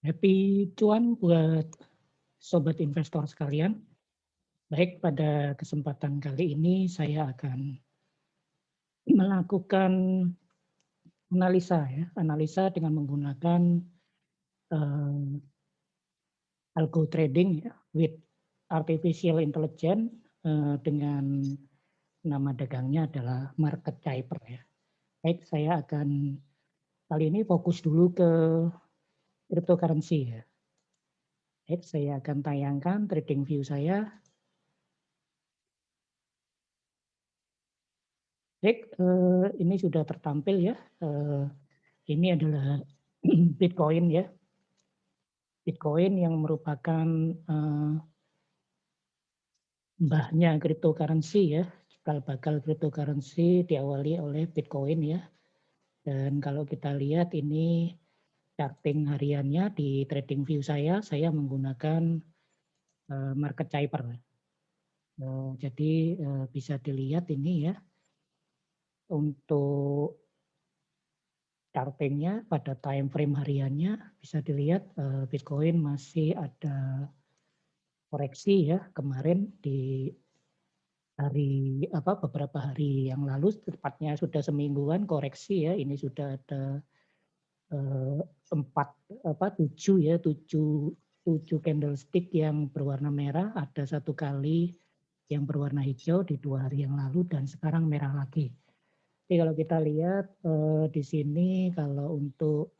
Happy cuan buat sobat investor sekalian. Baik, pada kesempatan kali ini saya akan melakukan analisa dengan menggunakan eh, algo trading ya, with artificial intelligence dengan nama dagangnya adalah market typer ya. Baik, saya akan kali ini fokus dulu ke cryptocurrency ya. Baik, saya akan tayangkan trading view saya. Baik, ini sudah tertampil ya. Ini adalah Bitcoin ya. Bitcoin yang merupakan mbahnya cryptocurrency ya. Cikal bakal cryptocurrency diawali oleh Bitcoin ya. Dan kalau kita lihat ini charting hariannya di trading view saya menggunakan market typer. Jadi bisa dilihat ini ya. Untuk chartingnya pada time frame hariannya bisa dilihat Bitcoin masih ada koreksi ya kemarin di beberapa hari yang lalu, tepatnya sudah semingguan koreksi ya. Ini sudah ada tujuh candlestick yang berwarna merah, ada satu kali yang berwarna hijau di 2 hari yang lalu dan sekarang merah lagi. Jadi kalau kita lihat di sini kalau untuk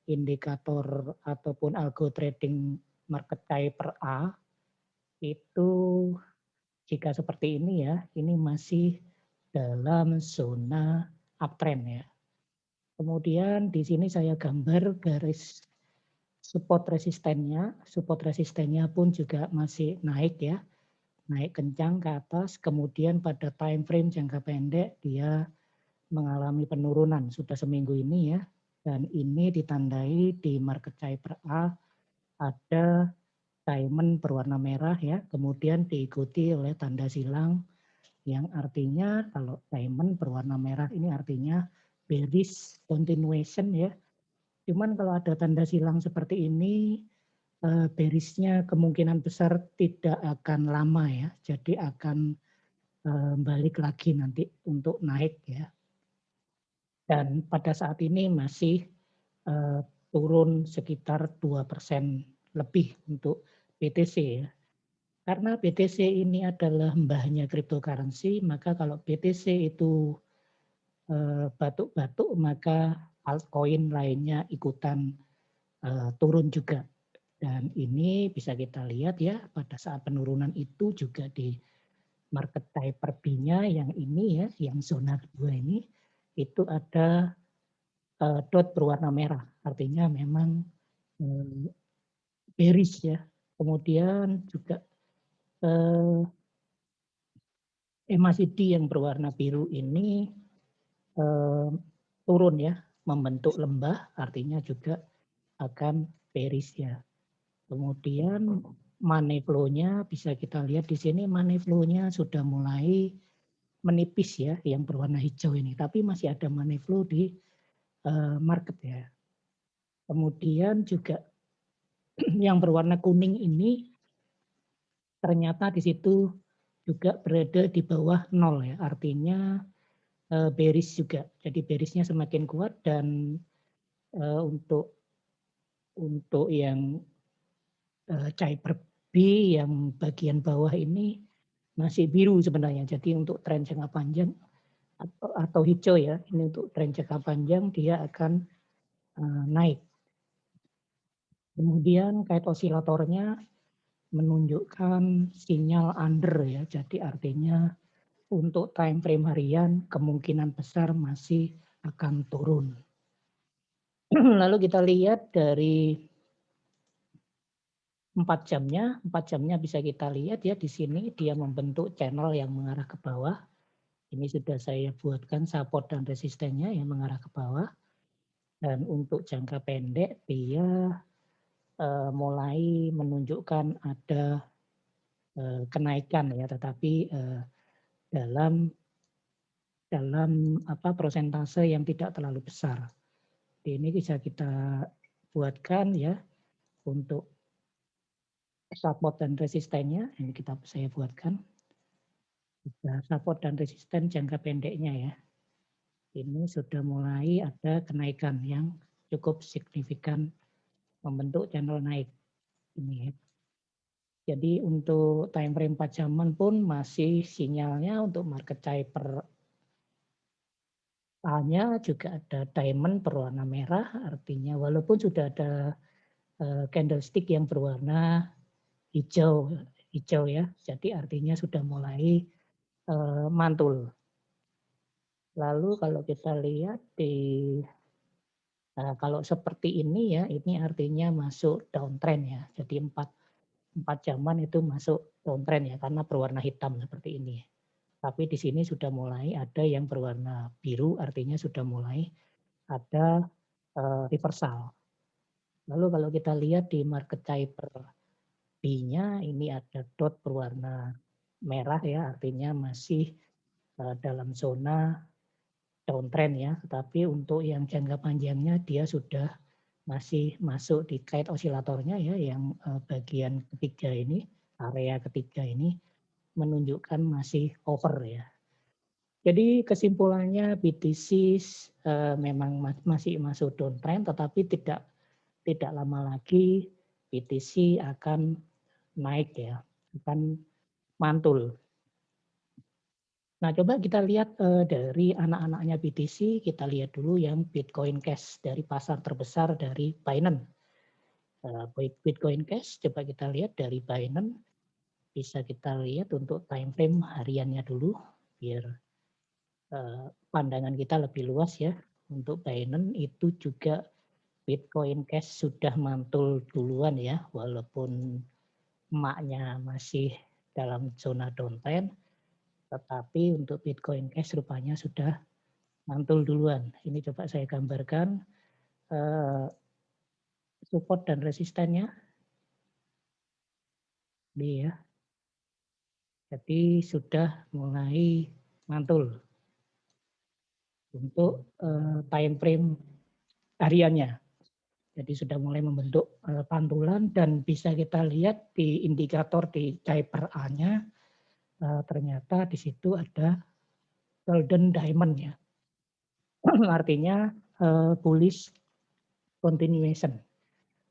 indikator ataupun algo trading market typer A itu jika seperti ini ya, ini masih dalam zona uptrend ya. Kemudian di sini saya gambar garis support resistennya. Support resistennya pun juga masih naik ya, naik kencang ke atas. Kemudian pada time frame jangka pendek dia mengalami penurunan sudah seminggu ini ya. Dan ini ditandai di market typer A ada diamond berwarna merah ya, kemudian diikuti oleh tanda silang yang artinya kalau diamond berwarna merah ini artinya bearish continuation ya. Cuman kalau ada tanda silang seperti ini bearishnya kemungkinan besar tidak akan lama ya. Jadi akan balik lagi nanti untuk naik ya. Dan pada saat ini masih turun sekitar 2% lebih untuk BTC ya. Karena BTC ini adalah mbahnya cryptocurrency, maka kalau BTC itu batuk-batuk, maka altcoin lainnya ikutan turun juga. Dan ini bisa kita lihat ya, pada saat penurunan itu juga di market typer B-nya yang ini ya, yang zona kedua ini, itu ada dot berwarna merah. Artinya memang bearish ya. Kemudian juga MACD yang berwarna biru ini turun ya, membentuk lembah, artinya juga akan bearish ya. Kemudian money flow-nya bisa kita lihat di sini, money flow-nya sudah mulai menipis ya, yang berwarna hijau ini, tapi masih ada money flow di market ya. Kemudian juga yang berwarna kuning ini ternyata di situ juga berada di bawah nol ya, artinya bearish juga. Jadi bearishnya semakin kuat dan untuk yang Cyber B yang bagian bawah ini masih biru sebenarnya. Jadi untuk tren jangka panjang atau hijau ya, ini untuk tren jangka panjang dia akan naik. Kemudian kait osilatornya menunjukkan sinyal under ya. Jadi artinya untuk time frame harian kemungkinan besar masih akan turun. Lalu kita lihat dari 4 jamnya bisa kita lihat ya di sini dia membentuk channel yang mengarah ke bawah. Ini sudah saya buatkan support dan resistennya yang mengarah ke bawah. Dan untuk jangka pendek dia mulai menunjukkan ada kenaikan ya, tetapi dalam persentase yang tidak terlalu besar. Ini bisa kita buatkan ya untuk support dan resistennya, ini saya buatkan. Support dan resisten jangka pendeknya ya. Ini sudah mulai ada kenaikan yang cukup signifikan membentuk channel naik. Ini ya. Jadi untuk time frame 4 jaman pun masih sinyalnya untuk market caper A-nya juga ada diamond berwarna merah, artinya walaupun sudah ada candlestick yang berwarna hijau ya, jadi artinya sudah mulai mantul. Lalu kalau kita lihat kalau seperti ini ya, ini artinya masuk downtrend ya. Jadi 4 jaman itu masuk downtrend ya, karena berwarna hitam seperti ini. Tapi di sini sudah mulai ada yang berwarna biru, artinya sudah mulai ada reversal. Lalu kalau kita lihat di market caper B-nya, ini ada dot berwarna merah ya, artinya masih dalam zona downtrend ya. Tetapi untuk yang jangka panjangnya dia sudah masih masuk di kite osilatornya ya, yang bagian ketiga ini, area ketiga ini menunjukkan masih over ya. Jadi kesimpulannya BTC memang masih masuk downtrend, tetapi tidak lama lagi BTC akan naik ya, akan mantul. Nah, coba kita lihat dari anak-anaknya BTC, kita lihat dulu yang Bitcoin Cash dari pasar terbesar dari Binance. Bitcoin Cash coba kita lihat dari Binance, bisa kita lihat untuk time frame hariannya dulu, biar pandangan kita lebih luas ya. Untuk Binance itu juga Bitcoin Cash sudah mantul duluan ya, walaupun emaknya masih dalam zona downtrend, tetapi untuk Bitcoin Cash rupanya sudah mantul duluan. Ini coba saya gambarkan support dan resistennya. Ini ya. Jadi sudah mulai mantul untuk time frame hariannya. Jadi sudah mulai membentuk pantulan dan bisa kita lihat di indikator di caper A-nya ternyata di situ ada golden diamond ya. Artinya bullish continuation.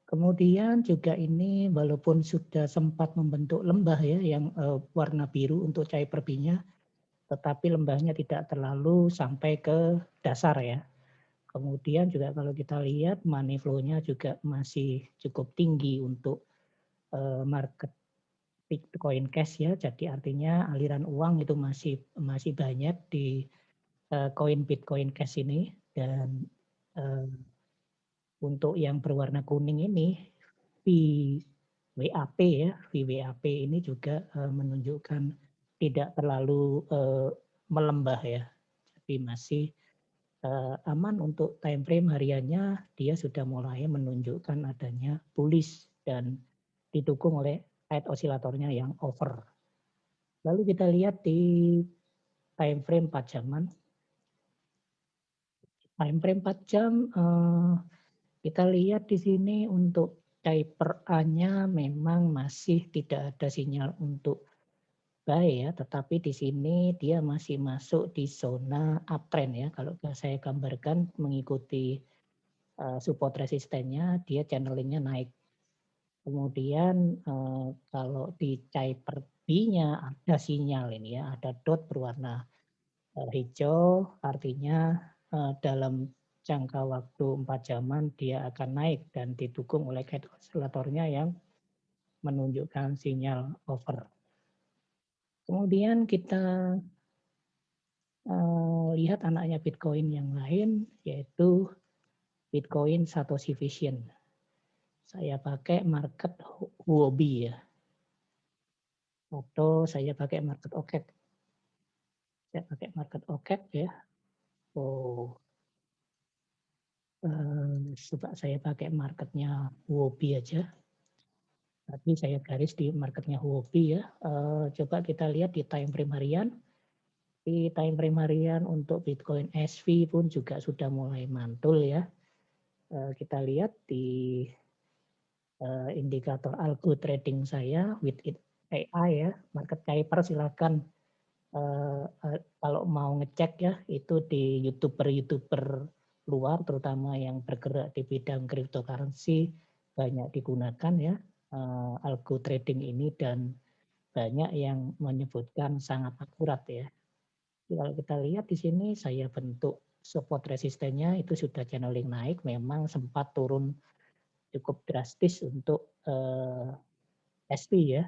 Kemudian juga ini walaupun sudah sempat membentuk lembah ya yang warna biru untuk caper B-nya, tetapi lembahnya tidak terlalu sampai ke dasar ya. Kemudian juga kalau kita lihat money flow-nya juga masih cukup tinggi untuk market Bitcoin Cash ya. Jadi artinya aliran uang itu masih banyak di koin Bitcoin Cash ini, dan untuk yang berwarna kuning ini VWAP ya, VWAP ini juga menunjukkan tidak terlalu melembah ya. Jadi masih aman untuk time frame hariannya, dia sudah mulai menunjukkan adanya bullish dan didukung oleh kite osilatornya yang over. Lalu kita lihat di time frame 4 jaman. Time frame 4 jam kita lihat di sini untuk caper A-nya memang masih tidak ada sinyal untuk buy ya, tetapi di sini dia masih masuk di zona uptrend ya. Kalau saya gambarkan mengikuti support resistennya, dia channelingnya naik. Kemudian kalau di caper B-nya ada sinyal ini ya, ada dot berwarna hijau, artinya dalam jangka waktu 4 jaman dia akan naik dan didukung oleh kite osilatornya yang menunjukkan sinyal over. Kemudian kita lihat anaknya Bitcoin yang lain, yaitu Bitcoin Satoshi Vision. Saya pakai market Huobi ya, atau saya pakai market OKED. Saya pakai market OKED ya. Coba saya pakai marketnya Huobi aja. Tapi saya garis di marketnya Huobi ya. Coba kita lihat di time frame harian. Di time frame harian untuk Bitcoin SV pun juga sudah mulai mantul ya. Kita lihat di indikator algo trading saya with AI ya, market caper silakan kalau mau ngecek ya itu di YouTuber luar terutama yang bergerak di bidang cryptocurrency banyak digunakan ya algo trading ini dan banyak yang menyebutkan sangat akurat ya. Jadi kalau kita lihat di sini saya bentuk support resistennya itu sudah channeling naik, memang sempat turun cukup drastis untuk SP ya.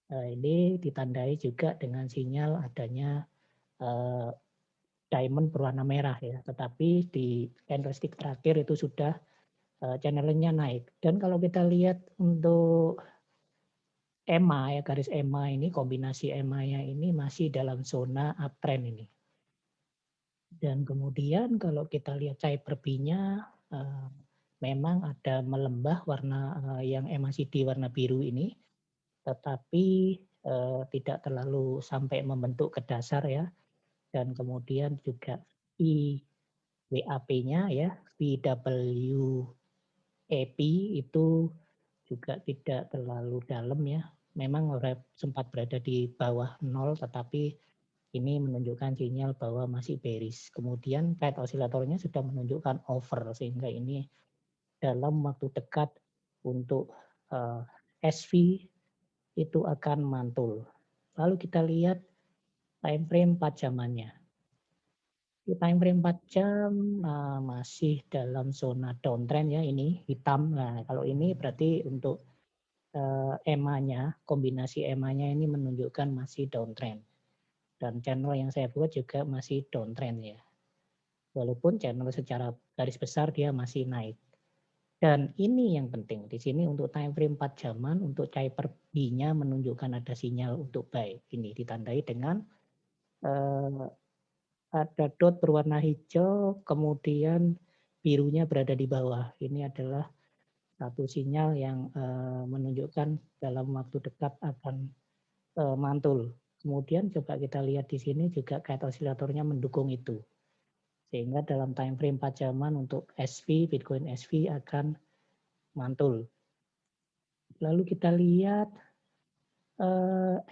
Ini ditandai juga dengan sinyal adanya diamond berwarna merah ya, tetapi di candlestick terakhir itu sudah channelingnya naik. Dan kalau kita lihat untuk EMA ya, garis EMA ini, kombinasi EMA-nya ini masih dalam zona uptrend ini. Dan kemudian kalau kita lihat Cyber B-nya memang ada melembah warna yang MACD warna biru ini, tetapi tidak terlalu sampai membentuk ke dasar ya. Dan kemudian juga WAP-nya ya, VWAP itu juga tidak terlalu dalam ya. Memang sempat berada di bawah 0, tetapi ini menunjukkan sinyal bahwa masih bearish. Kemudian kait osilatornya sudah menunjukkan over, sehingga ini dalam waktu dekat untuk SV itu akan mantul. Lalu kita lihat time frame 4 jamannya. Di time frame 4 jam masih dalam zona downtrend ya, ini hitam. Nah, kalau ini berarti untuk EMA-nya, kombinasi EMA-nya ini menunjukkan masih downtrend. Dan channel yang saya buat juga masih downtrend ya. Walaupun channel secara garis besar dia masih naik. Dan ini yang penting di sini untuk time frame 4 jaman untuk Cyber B-nya menunjukkan ada sinyal untuk buy. Ini ditandai dengan ada dot berwarna hijau, kemudian birunya berada di bawah. Ini adalah satu sinyal yang menunjukkan dalam waktu dekat akan mantul. Kemudian coba kita lihat di sini juga kait osilatornya mendukung itu. Sehingga dalam time frame 4 jaman untuk SV, Bitcoin SV akan mantul. Lalu kita lihat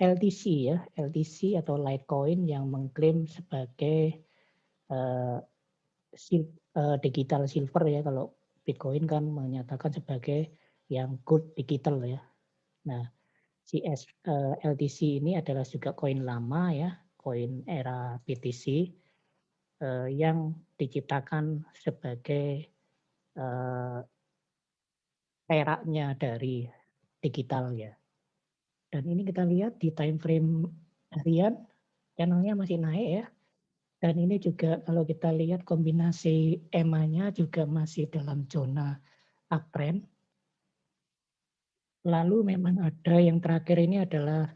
LTC ya, LTC atau Litecoin yang mengklaim sebagai digital silver ya, kalau Bitcoin kan menyatakan sebagai yang good digital ya. Nah, LTC ini adalah juga koin lama ya, koin era BTC yang diciptakan sebagai peraknya dari digital ya. Dan ini kita lihat di time frame harian, channelnya masih naik ya. Dan ini juga kalau kita lihat kombinasi EMA-nya juga masih dalam zona uptrend. Lalu memang ada yang terakhir ini adalah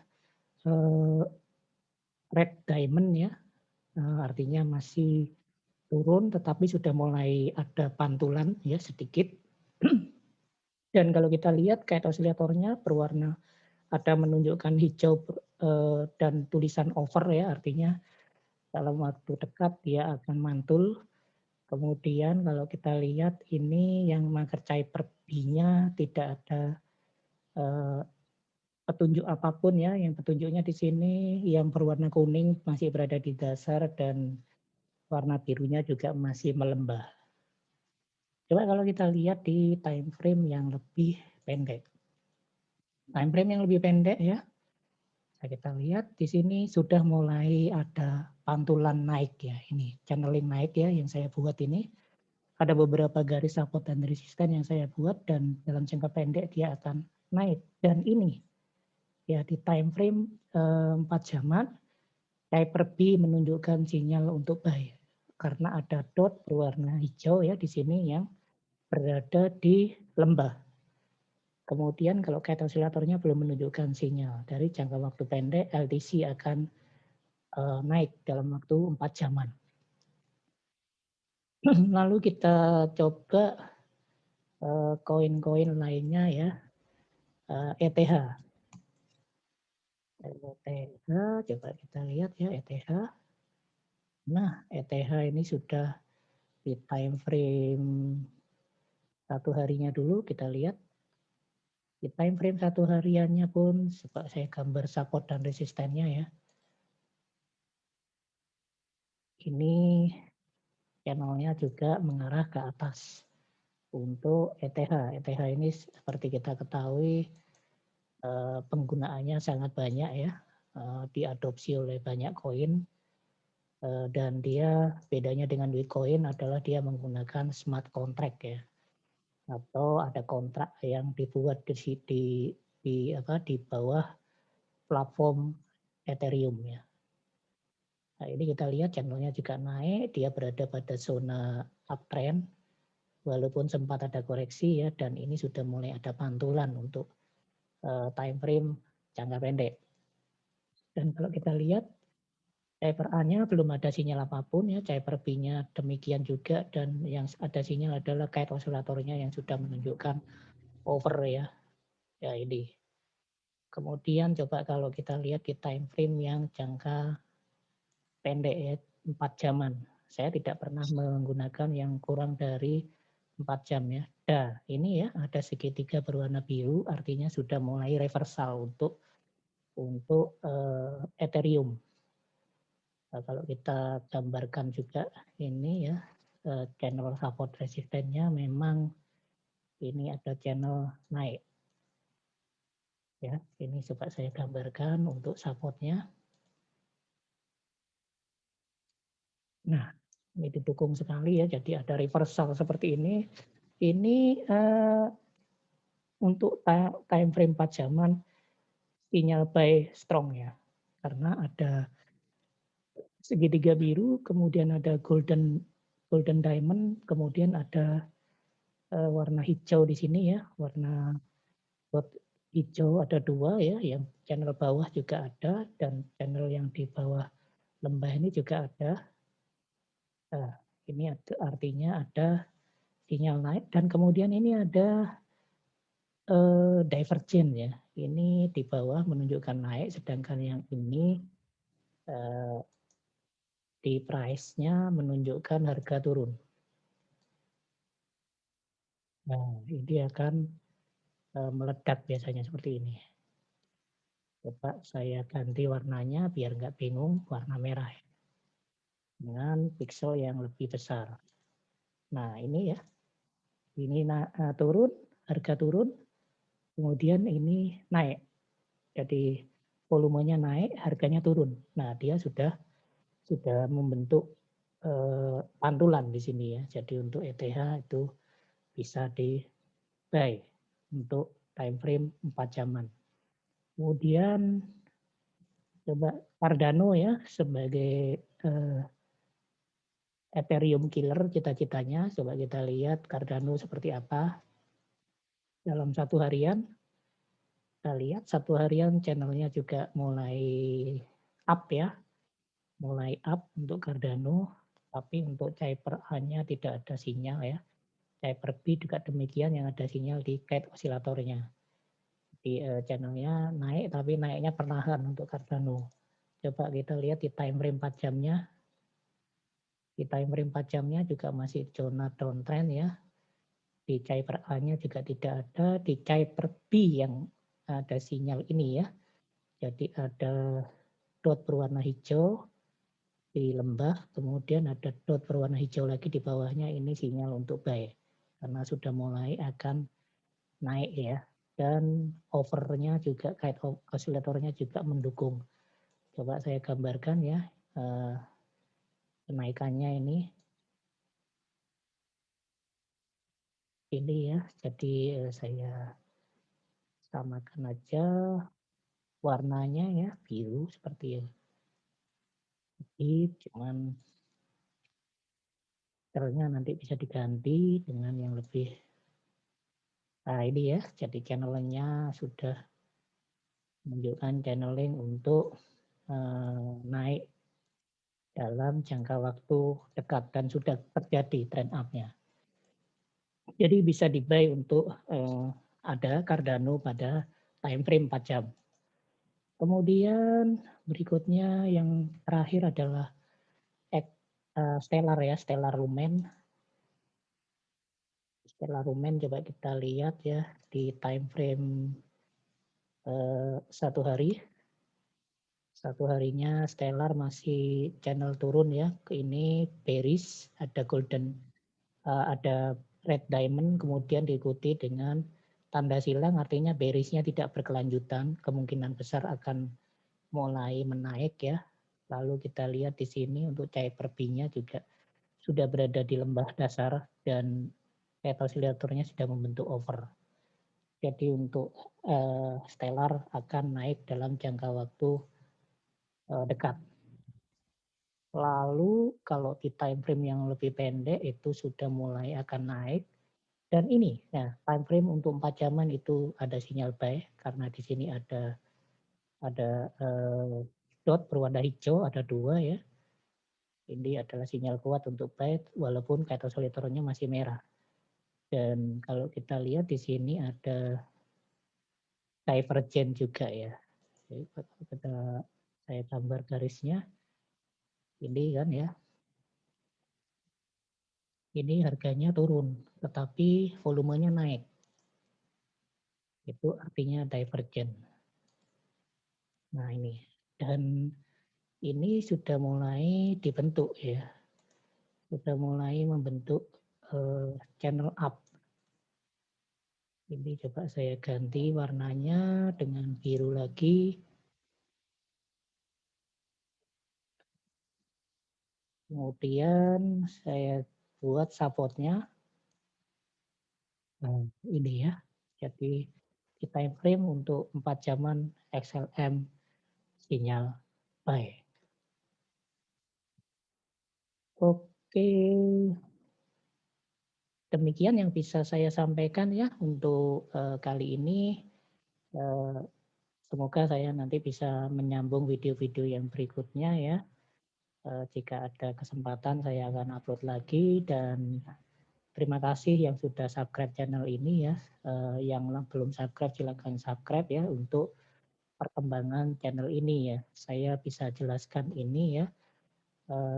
red diamond ya, artinya masih turun tetapi sudah mulai ada pantulan ya sedikit. Dan kalau kita lihat kait osilatornya berwarna ada menunjukkan hijau dan tulisan over ya, artinya dalam waktu dekat dia akan mantul. Kemudian kalau kita lihat ini yang market Cyber B-nya tidak ada petunjuk apapun ya, yang petunjuknya di sini yang berwarna kuning masih berada di dasar dan warna birunya juga masih melembah. Coba kalau kita lihat di time frame yang lebih pendek. Time frame yang lebih pendek ya, kita lihat di sini sudah mulai ada pantulan naik ya, ini channeling naik ya yang saya buat ini. Ada beberapa garis support dan resisten yang saya buat dan dalam jangka pendek dia akan naik. Dan ini ya di time frame 4 jaman, Cyber B menunjukkan sinyal untuk buy karena ada dot berwarna hijau ya di sini yang berada di lembah. Kemudian kalau kait osilatornya belum menunjukkan sinyal, dari jangka waktu pendek LTC akan naik dalam waktu 4 jaman. Lalu kita coba koin-koin lainnya ya, ETH. Coba kita lihat ya ETH. Nah, ETH ini sudah di time frame 1 harinya dulu kita lihat. Di time frame 1 hariannya pun coba saya gambar support dan resistennya ya. Ini channelnya juga mengarah ke atas. Untuk ETH, ETH ini seperti kita ketahui penggunaannya sangat banyak ya, diadopsi oleh banyak koin, dan dia bedanya dengan Bitcoin adalah dia menggunakan smart contract ya, atau ada kontrak yang dibuat di bawah platform Ethereum ya. Nah ini kita lihat channelnya juga naik, dia berada pada zona uptrend, walaupun sempat ada koreksi ya, dan ini sudah mulai ada pantulan untuk time frame jangka pendek. Dan kalau kita lihat Cyber A-nya belum ada sinyal apapun ya, Cyber B-nya demikian juga, dan yang ada sinyal adalah kite osilatornya yang sudah menunjukkan over ya. Ya ini. Kemudian coba kalau kita lihat di time frame yang jangka pendek ya, 4 jaman. Saya tidak pernah menggunakan yang kurang dari 4 jam ya. Nah, ini ya ada segitiga berwarna biru, artinya sudah mulai reversal untuk Ethereum. Nah, kalau kita gambarkan juga ini ya, channel support resistennya memang ini ada channel naik. Ya, ini coba saya gambarkan untuk supportnya. Nah, ini didukung sekali ya, jadi ada reversal seperti ini. Ini untuk time frame 4 jaman sinyal buy strong ya, karena ada segitiga biru, kemudian ada golden diamond, kemudian ada warna hijau di sini ya, warna hijau ada 2 ya, yang channel bawah juga ada, dan channel yang di bawah lembah ini juga ada. Nah, ini artinya ada sinyal naik, dan kemudian ini ada divergen ya. Ini di bawah menunjukkan naik, sedangkan yang ini di price-nya menunjukkan harga turun. Nah, ini akan meledak biasanya seperti ini. Coba saya ganti warnanya biar nggak bingung, warna merah dengan pixel yang lebih besar. Nah ini ya, ini turun, harga turun, kemudian ini naik. Jadi volumenya naik, harganya turun. Nah dia sudah membentuk pantulan di sini ya. Jadi untuk ETH itu bisa di buy untuk time frame 4 jaman. Kemudian coba Cardano ya sebagai Ethereum killer cita-citanya. Coba kita lihat Cardano seperti apa dalam 1 harian. Kita lihat 1 harian channelnya juga mulai up ya, mulai up untuk Cardano, tapi untuk Cyber A-nya tidak ada sinyal ya. Cyber B juga demikian, yang ada sinyal di kite osilatornya. Di channelnya naik, tapi naiknya perlahan untuk Cardano. Coba kita lihat di time frame 4 jamnya. Di time frame 4 jamnya juga masih zona downtrend ya. Di Cyber A-nya juga tidak ada, di Cyber B yang ada sinyal ini ya. Jadi ada dot berwarna hijau di lembah, kemudian ada dot berwarna hijau lagi di bawahnya, ini sinyal untuk buy. Karena sudah mulai akan naik ya. Dan overnya juga, kite oscillatornya juga mendukung. Coba saya gambarkan ya kenaikannya ini. Ini ya, jadi saya samakan aja warnanya ya, biru seperti ini. Jadi cuman colornya nanti bisa diganti dengan yang lebih. Nah ini ya, jadi channelnya sudah menunjukkan channeling untuk naik dalam jangka waktu dekat dan sudah terjadi trend up-nya. Jadi bisa di-buy untuk ada Cardano pada time frame 4 jam. Kemudian berikutnya yang terakhir adalah Stellar ya, Stellar Lumen. Stellar Rumen coba kita lihat ya di time frame 1 hari. 1 harinya Stellar masih channel turun ya. Ini bearish, ada golden, ada red diamond, kemudian diikuti dengan tanda silang, artinya bearishnya tidak berkelanjutan, kemungkinan besar akan mulai menaik ya. Lalu kita lihat di sini untuk Cyper B-nya juga sudah berada di lembah dasar dan oscillator-nya sudah membentuk over. Jadi untuk Stellar akan naik dalam jangka waktu dekat. Lalu kalau di time frame yang lebih pendek itu sudah mulai akan naik. Dan ini, nah time frame untuk 4 jaman itu ada sinyal buy karena di sini ada dot berwarna hijau, ada 2 ya. Ini adalah sinyal kuat untuk buy walaupun oscillator-nya masih merah. Dan kalau kita lihat di sini ada divergen juga ya. Jadi pada saya gambar garisnya, ini kan ya. Ini harganya turun, tetapi volumenya naik. Itu artinya divergen. Nah ini, dan ini sudah mulai dibentuk ya. Sudah mulai membentuk channel up. Ini coba saya ganti warnanya dengan biru lagi. Kemudian saya buat supportnya. Nah, ini ya. Jadi di time frame untuk 4 jaman XLM sinyal buy. Oke, demikian yang bisa saya sampaikan ya untuk kali ini. Semoga saya nanti bisa menyambung video-video yang berikutnya ya. Jika ada kesempatan saya akan upload lagi dan terima kasih yang sudah subscribe channel ini ya. Yang belum subscribe silakan subscribe ya untuk perkembangan channel ini ya. Saya bisa jelaskan ini ya.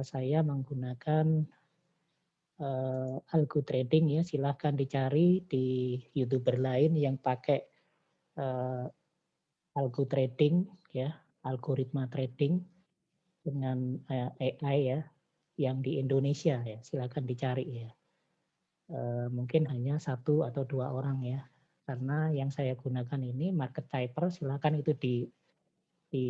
Saya menggunakan algo trading ya, silahkan dicari di YouTuber lain yang pakai algo trading ya, algoritma trading dengan AI ya, yang di Indonesia ya, silahkan dicari ya. Mungkin hanya 1 atau 2 orang ya, karena yang saya gunakan ini Market Cypher, silahkan itu di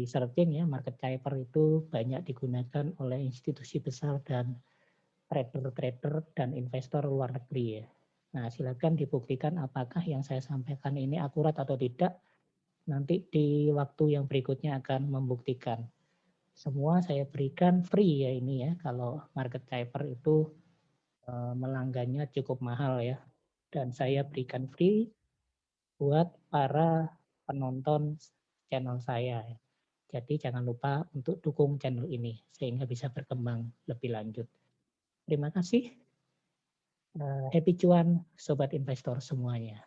searching ya, Market Cypher itu banyak digunakan oleh institusi besar dan trader-trader dan investor luar negeri ya. Nah, silakan dibuktikan apakah yang saya sampaikan ini akurat atau tidak. Nanti di waktu yang berikutnya akan membuktikan. Semua saya berikan free ya ini ya. Kalau Market Cypher itu melanggannya cukup mahal ya. Dan saya berikan free buat para penonton channel saya ya. Jadi jangan lupa untuk dukung channel ini sehingga bisa berkembang lebih lanjut. Terima kasih. Happy cuan Sobat Investor semuanya.